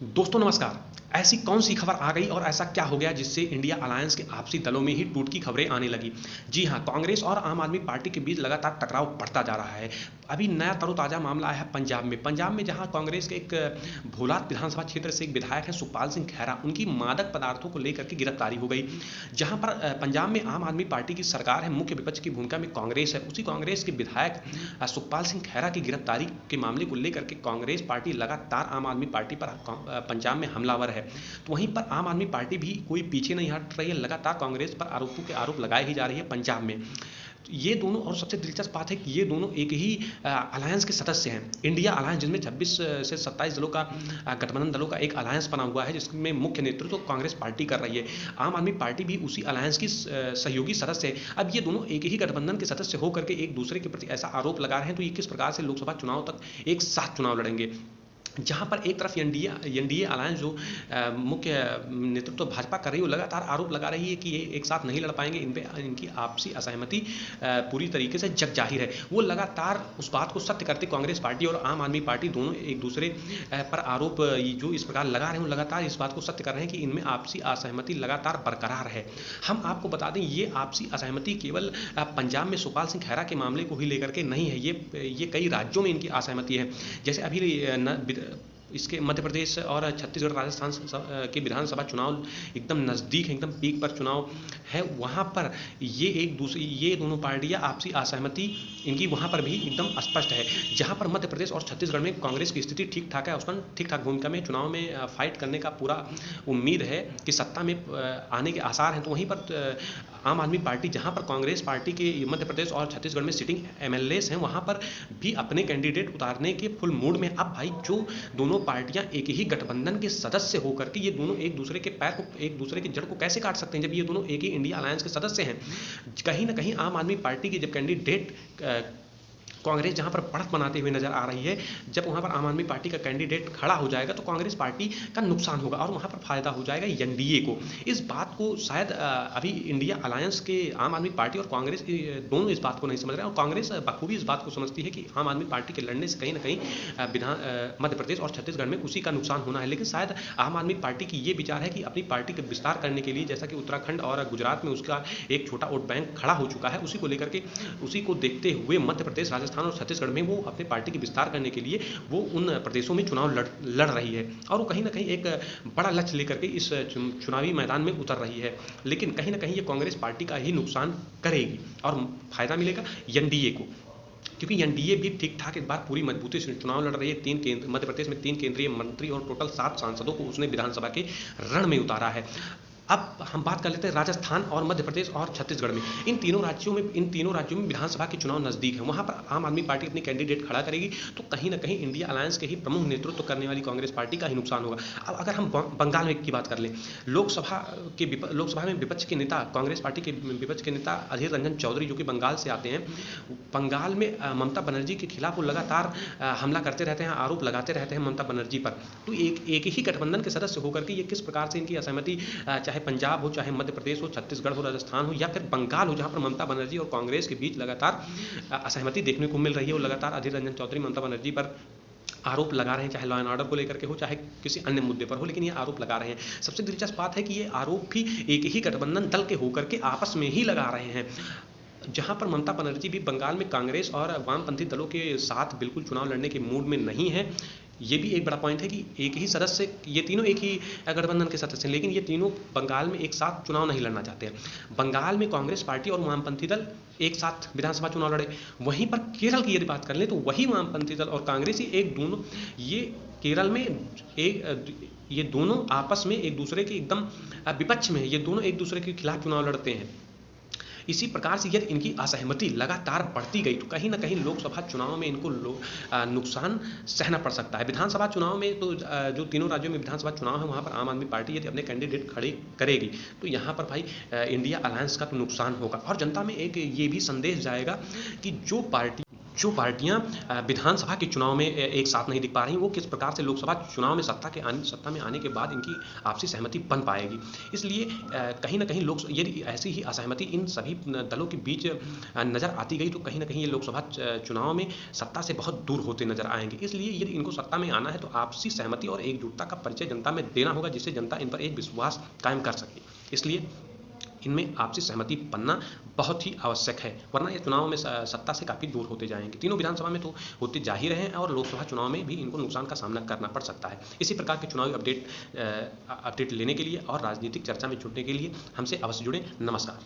दोस्तों नमस्कार। ऐसी कौन सी खबर आ गई और ऐसा क्या हो गया जिससे इंडिया अलायंस के आपसी दलों में ही टूट की खबरें आने लगी। जी हाँ, कांग्रेस और आम आदमी पार्टी के बीच लगातार टकराव बढ़ता जा रहा है। अभी नया तरोताज़ा मामला आया है पंजाब में जहां कांग्रेस के एक भोलात विधानसभा क्षेत्र से एक विधायक है सुखपाल सिंह खैरा, उनकी मादक पदार्थों को लेकर के गिरफ्तारी हो गई। जहां पर पंजाब में आम आदमी पार्टी की सरकार है, मुख्य विपक्ष की भूमिका में कांग्रेस है, उसी कांग्रेस के विधायक सुखपाल सिंह खैरा की गिरफ्तारी के मामले को लेकर के कांग्रेस पार्टी लगातार आम आदमी पार्टी पर पंजाब में हमलावर है। तो वहीं पर आम आदमी पार्टी भी कोई पीछे नहीं हट रही है, लगातार कांग्रेस पर आरोपों के आरोप लगाए ही जा रही है पंजाब में। ये दोनों, और सबसे दिलचस्प बात है कि ये दोनों एक ही अलायंस के सदस्य हैं, इंडिया अलायंस, जिसमें 26 से 27 दलों का गठबंधन दलों का एक अलायंस बना हुआ है, जिसमें मुख्य नेतृत्व तो कांग्रेस पार्टी कर रही है। आम आदमी पार्टी भी उसी अलायंस की सहयोगी सदस्य है। अब ये दोनों एक ही गठबंधन के सदस्य होकर के एक दूसरे के प्रति ऐसा आरोप लगा रहे हैं, तो ये किस प्रकार से लोकसभा चुनाव तक एक साथ चुनाव लड़ेंगे। जहां पर एक तरफ एनडीए अलायंस जो मुख्य नेतृत्व भाजपा कर रही है, वो लगातार आरोप लगा रही है कि ये एक साथ नहीं लड़ पाएंगे, इनकी आपसी असहमति पूरी तरीके से जग जाहिर है। वो लगातार उस बात को सत्य करते कांग्रेस पार्टी और आम आदमी पार्टी दोनों एक दूसरे पर आरोप जो इस प्रकार लगा रहे हैं, लगातार इस बात को सत्य कर रहे हैं कि इनमें आपसी असहमति लगातार बरकरार है। हम आपको बता दें, ये आपसी असहमति केवल पंजाब में सुखपाल सिंह खैरा के मामले को ही लेकर के नहीं है, ये कई राज्यों में इनकी असहमति है। जैसे अभी इसके मध्य प्रदेश और छत्तीसगढ़ राजस्थान के विधानसभा चुनाव एकदम नज़दीक है, एकदम पीक पर चुनाव है। वहाँ पर ये दोनों पार्टियाँ आपसी असहमति इनकी वहाँ पर भी एकदम स्पष्ट है। जहाँ पर मध्य प्रदेश और छत्तीसगढ़ में कांग्रेस की स्थिति ठीक ठाक है, उसमें ठीक ठाक भूमिका में चुनाव में फाइट करने का पूरा उम्मीद है कि सत्ता में आने के आसार हैं। तो वहीं पर आम आदमी पार्टी, जहाँ पर कांग्रेस पार्टी के मध्य प्रदेश और छत्तीसगढ़ में सिटिंग एमएलएस हैं, वहाँ पर भी अपने कैंडिडेट उतारने के फुल मूड में। अब भाई, जो दोनों पार्टियां एक ही गठबंधन के सदस्य होकर के ये दोनों एक दूसरे के पैर को, एक दूसरे की जड़ को कैसे काट सकते हैं, जब ये दोनों एक ही इंडिया अलायंस के सदस्य हैं। कहीं ना कहीं आम आदमी पार्टी की जब कैंडिडेट कांग्रेस जहां पर बढ़त बनाते हुए नजर आ रही है, जब वहां पर आम आदमी पार्टी का कैंडिडेट खड़ा हो जाएगा तो कांग्रेस पार्टी का नुकसान होगा और वहां पर फायदा हो जाएगा एनडीए को। इस बात को शायद अभी इंडिया अलायंस के आम आदमी पार्टी और कांग्रेस दोनों इस बात को नहीं समझ रहे हैं, और कांग्रेस बखूबी इस बात को समझती है कि आम आदमी पार्टी के लड़ने से कहीं ना कहीं मध्य प्रदेश और छत्तीसगढ़ में उसी का नुकसान होना है। लेकिन शायद आम आदमी पार्टी की ये विचार है कि अपनी पार्टी का विस्तार करने के लिए, जैसा कि उत्तराखंड और गुजरात में उसका एक छोटा वोट बैंक खड़ा हो चुका है, उसी को लेकर के, उसी को देखते हुए मध्य प्रदेश, राजस्थान और छत्तीसगढ़ में वो अपने पार्टी के विस्तार करने के लिए वो उन प्रदेशों में चुनाव लड़ रही है, और वो कहीं ना कहीं एक बड़ा लक्ष्य लेकर के इस चुनावी मैदान में उतर रही है। लेकिन कहीं ना कहीं ये कांग्रेस पार्टी का ही नुकसान करेगी और फायदा मिलेगा एनडीए को, क्योंकि एनडीए भी ठीक ठाक इस बार पूरी मजबूती से चुनाव लड़ रही है। मध्य प्रदेश में 3 केंद्रीय मंत्री और टोटल 7 सांसदों को उसने विधानसभा के रण में उतारा है। अब हम बात कर लेते हैं राजस्थान और मध्य प्रदेश और छत्तीसगढ़ में। इन तीनों राज्यों में विधानसभा के चुनाव नजदीक है। वहां पर आम आदमी पार्टी अपनी कैंडिडेट खड़ा करेगी, तो कहीं ना कहीं इंडिया अलायंस के ही प्रमुख नेतृत्व करने वाली कांग्रेस पार्टी का ही नुकसान होगा। अब अगर हम बंगाल में की बात कर लें, लोकसभा में विपक्ष के नेता, कांग्रेस पार्टी के विपक्ष के नेता अधीर रंजन चौधरी, जो कि बंगाल से आते हैं, बंगाल में ममता बनर्जी के खिलाफ वो लगातार हमला करते रहते हैं, आरोप लगाते रहते हैं ममता बनर्जी पर। तो एक ही गठबंधन के सदस्य होकर के ये किस प्रकार से इनकी असहमति, चाहे पंजाब हो, चाहे मध्य प्रदेश हो, छत्तीसगढ़ हो, राजस्थान हो, या फिर बंगाल हो, जहां पर ममता बनर्जी और कांग्रेस के बीच लगातार असहमति देखने को मिल रही है, वो लगातार अधीर रंजन चौधरी ममता बनर्जी पर आरोप लगा रहे हैं, चाहे लॉ एंड ऑर्डर को लेकर के हो, चाहे किसी अन्य मुद्दे पर हो, लेकिन ये आरोप लगा रहे हैं। सबसे दिलचस्प बात है कि ये आरोप भी एक ही गठबंधन दल के होकर के आपस में ही लगा रहे हैं, जहां पर ममता बनर्जी भी बंगाल में कांग्रेस और वामपंथी दलों के साथ बिल्कुल चुनाव लड़ने के मूड में नहीं है। ये भी एक बड़ा पॉइंट है कि एक ही सदस्य, ये तीनों एक ही गठबंधन के सदस्य हैं, लेकिन ये तीनों बंगाल में एक साथ चुनाव नहीं लड़ना चाहते हैं। बंगाल में कांग्रेस पार्टी और वामपंथी दल एक साथ विधानसभा चुनाव लड़े। वहीं पर केरल की यदि बात कर लें, तो वही वामपंथी दल और कांग्रेस ही ये केरल में ये दोनों आपस में एक दूसरे के एकदम विपक्ष में है, ये दोनों एक दूसरे के खिलाफ चुनाव लड़ते हैं। इसी प्रकार से यदि इनकी असहमति लगातार बढ़ती गई, तो कहीं ना कहीं लोकसभा चुनाव में इनको नुकसान सहना पड़ सकता है। विधानसभा चुनाव में तो जो तीनों राज्यों में विधानसभा चुनाव है, वहां पर आम आदमी पार्टी यदि अपने कैंडिडेट खड़े करेगी, तो यहाँ पर भाई इंडिया अलायंस का तो नुकसान होगा, और जनता में एक ये भी संदेश जाएगा कि जो पार्टी जो पार्टियां विधानसभा के चुनाव में एक साथ नहीं दिख पा रही, वो किस प्रकार से लोकसभा चुनाव में सत्ता में आने के बाद इनकी आपसी सहमति बन पाएगी। इसलिए कहीं ना कहीं लोग यदि ऐसी ही असहमति इन सभी दलों के बीच नजर आती गई तो कहीं ना कहीं ये लोकसभा चुनाव में सत्ता से बहुत दूर होते नजर आएंगे। इसलिए यदि इनको सत्ता में आना है तो आपसी सहमति और एकजुटता का परिचय जनता में देना होगा, जिससे जनता इन पर एक विश्वास कायम कर सके। इसलिए इनमें आपसी सहमति बनना बहुत ही आवश्यक है, वरना ये चुनाव में सत्ता से काफ़ी दूर होते जाएंगे। तीनों विधानसभा में तो होते जा ही रहे हैं और लोकसभा चुनाव में भी इनको नुकसान का सामना करना पड़ सकता है। इसी प्रकार के चुनावी अपडेट लेने के लिए और राजनीतिक चर्चा में जुड़ने के लिए हमसे अवश्य जुड़ें। नमस्कार।